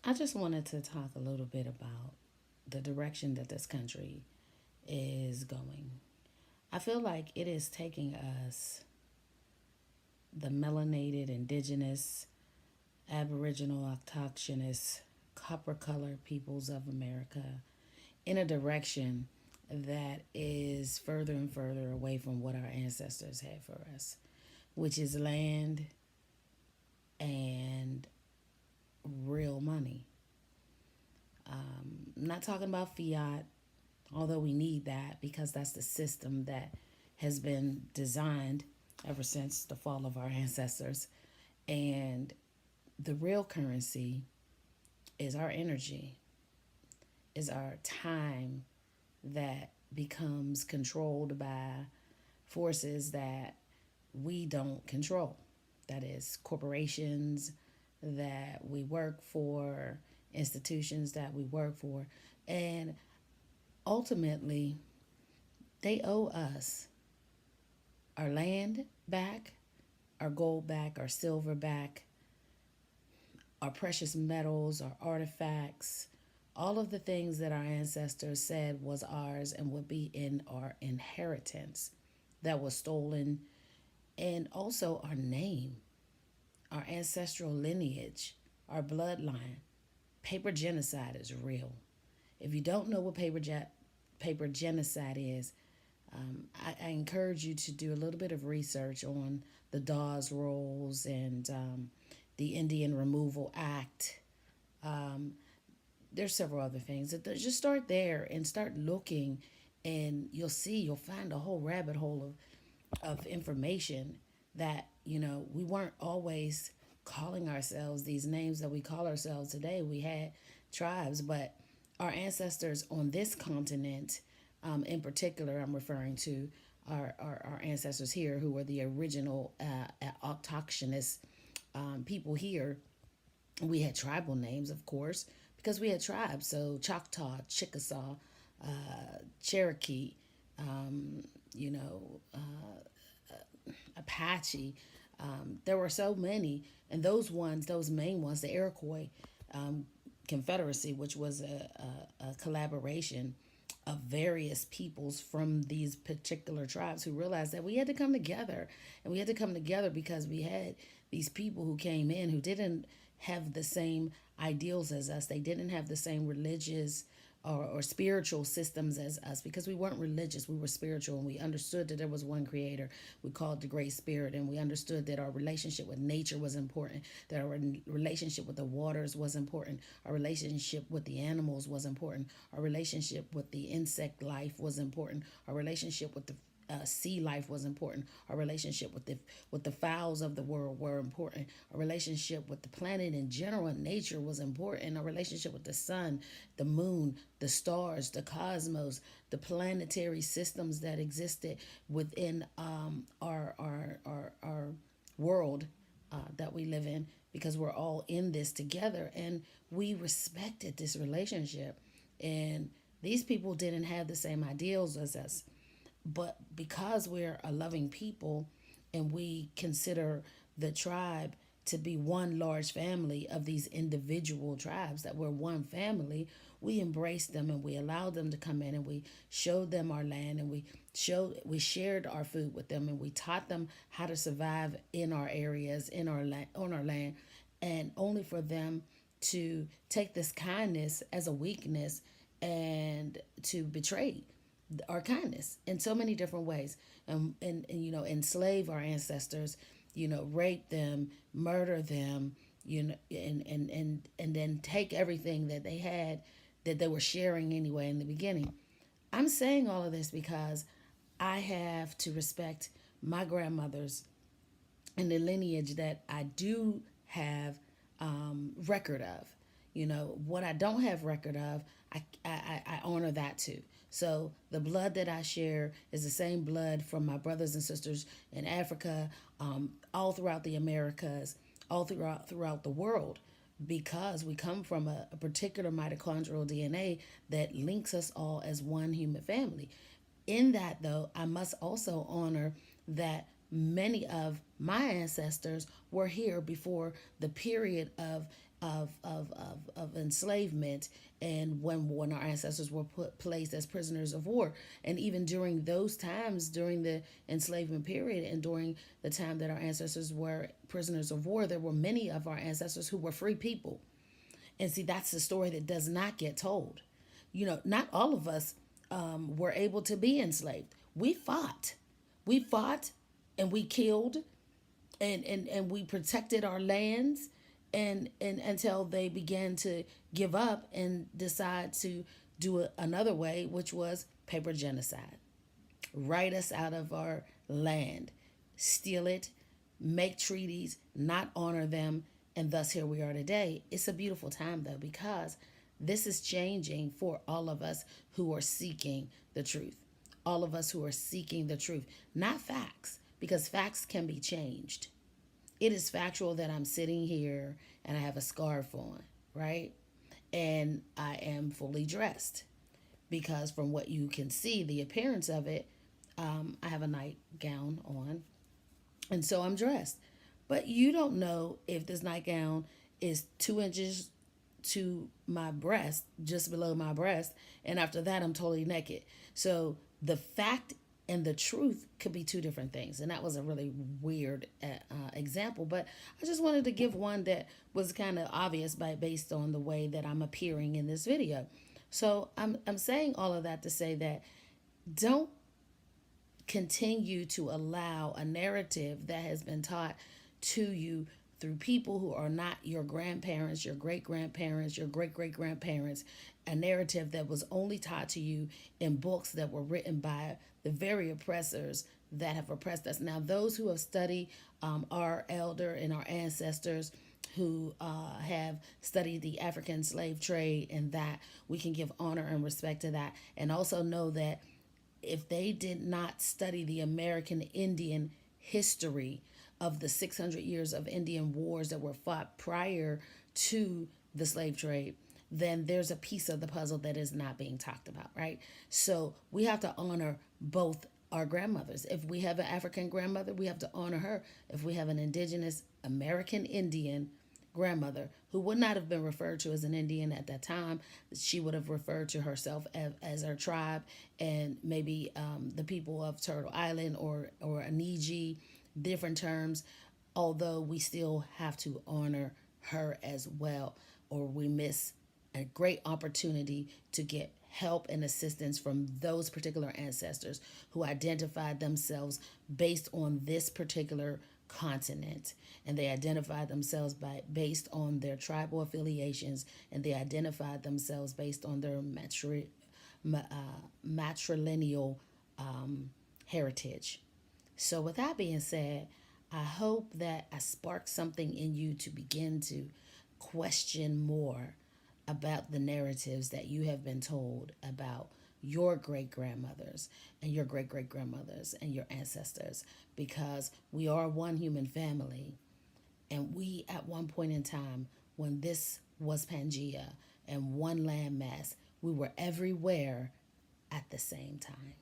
I just wanted to talk a little bit about the direction that this country is going. I feel like it is taking us, the melanated, indigenous, aboriginal, autochthonous, copper colored peoples of America, in a direction that is further and further away from what our ancestors had for us, which is land and real money. I'm not talking about fiat, although we need that because that's the system that has been designed ever since the fall of our ancestors. And the real currency is our energy, is our time that becomes controlled by forces that we don't control. That is, corporations that we work for, institutions that we work for. And ultimately, they owe us our land back, our gold back, our silver back, our precious metals, our artifacts, all of the things that our ancestors said was ours and would be in our inheritance that was stolen, and also our name, our ancestral lineage, our bloodline. Paper genocide is real. If you don't know what paper genocide is, I encourage you to do a little bit of research on the Dawes Rolls and the Indian Removal Act. Um, there's several other things. Just start there and start looking, and you'll find a whole rabbit hole of information that we weren't always calling ourselves these names that we call ourselves today. We had tribes, but our ancestors on this continent, in particular, I'm referring to our ancestors here who were the original autochthonous people here. We had tribal names, of course, because we had tribes. So Choctaw, Chickasaw, Cherokee, um, you know, Apache. There were so many, and those main ones, the Iroquois um, Confederacy, which was a collaboration of various peoples from these particular tribes who realized that we had to come together, and we had to come together because we had these people who came in who didn't have the same ideals as us. They didn't have the same religious or spiritual systems as us because we weren't religious. We were spiritual, and we understood that there was one creator. We called the Great Spirit, and we understood that our relationship with nature was important, that our relationship with the waters was important, our relationship with the animals was important, our relationship with the insect life was important, our relationship with the sea life was important. Our relationship with the fowls of the world were important. Our relationship with the planet in general and nature was important. Our relationship with the sun, the moon, the stars, the cosmos, the planetary systems that existed within our world that we live in, because we're all in this together, and we respected this relationship. And these people didn't have the same ideals as us, but because we're a loving people and we consider the tribe to be one large family of these individual tribes, that we're one family, we embraced them and we allowed them to come in, and we showed them our land, and we shared our food with them, and we taught them how to survive in our areas, in our land, on our land, and only for them to take this kindness as a weakness and to betray our kindness in so many different ways, and enslave our ancestors, rape them, murder them, and then take everything that they had, that they were sharing anyway in the beginning. I'm saying all of this because I have to respect my grandmothers and the lineage that I do have record of. What I don't have record of, I honor that too. So the blood that I share is the same blood from my brothers and sisters in Africa, all throughout the Americas, all throughout the world, because we come from a particular mitochondrial DNA that links us all as one human family. In that, though, I must also honor that many of my ancestors were here before the period of enslavement, and when our ancestors were placed as prisoners of war. And even during those times, during the enslavement period and during the time that our ancestors were prisoners of war, there were many of our ancestors who were free people. And see, that's the story that does not get told. Not all of us were able to be enslaved. We fought and we killed, and we protected our lands, and until they began to give up and decide to do another way, which was paper genocide. Write us out of our land, steal it, make treaties, not honor them, and thus here we are today. It's a beautiful time though, because this is changing for all of us who are seeking the truth. All of us who are seeking the truth, not facts, because facts can be changed. It is factual that I'm sitting here and I have a scarf on, right? And I am fully dressed, because from what you can see, the appearance of it, I have a nightgown on, and so I'm dressed. But you don't know if this nightgown is 2 inches to my breast, just below my breast, and after that, I'm totally naked. So the fact and the truth could be two different things. And that was a really weird example, but I just wanted to give one that was kind of obvious based on the way that I'm appearing in this video. So I'm saying all of that to say that don't continue to allow a narrative that has been taught to you through people who are not your grandparents, your great grandparents, your great great grandparents, a narrative that was only taught to you in books that were written by the very oppressors that have oppressed us. Now, those who have studied our elder and our ancestors who have studied the African slave trade, and that we can give honor and respect to that, and also know that if they did not study the American Indian history of the 600 years of Indian wars that were fought prior to the slave trade, then there's a piece of the puzzle that is not being talked about, right? So we have to honor both our grandmothers. If we have an African grandmother, we have to honor her. If we have an indigenous American Indian grandmother who would not have been referred to as an Indian at that time, she would have referred to herself as her tribe, and maybe the people of Turtle Island or Aniji, different terms, although we still have to honor her as well, or we miss a great opportunity to get help and assistance from those particular ancestors who identified themselves based on this particular continent, and they identified themselves based on their tribal affiliations, and they identified themselves based on their matrilineal heritage. So with that being said, I hope that I sparked something in you to begin to question more about the narratives that you have been told about your great grandmothers and your great great grandmothers and your ancestors, because we are one human family, and we at one point in time, when this was Pangea and one landmass, we were everywhere at the same time.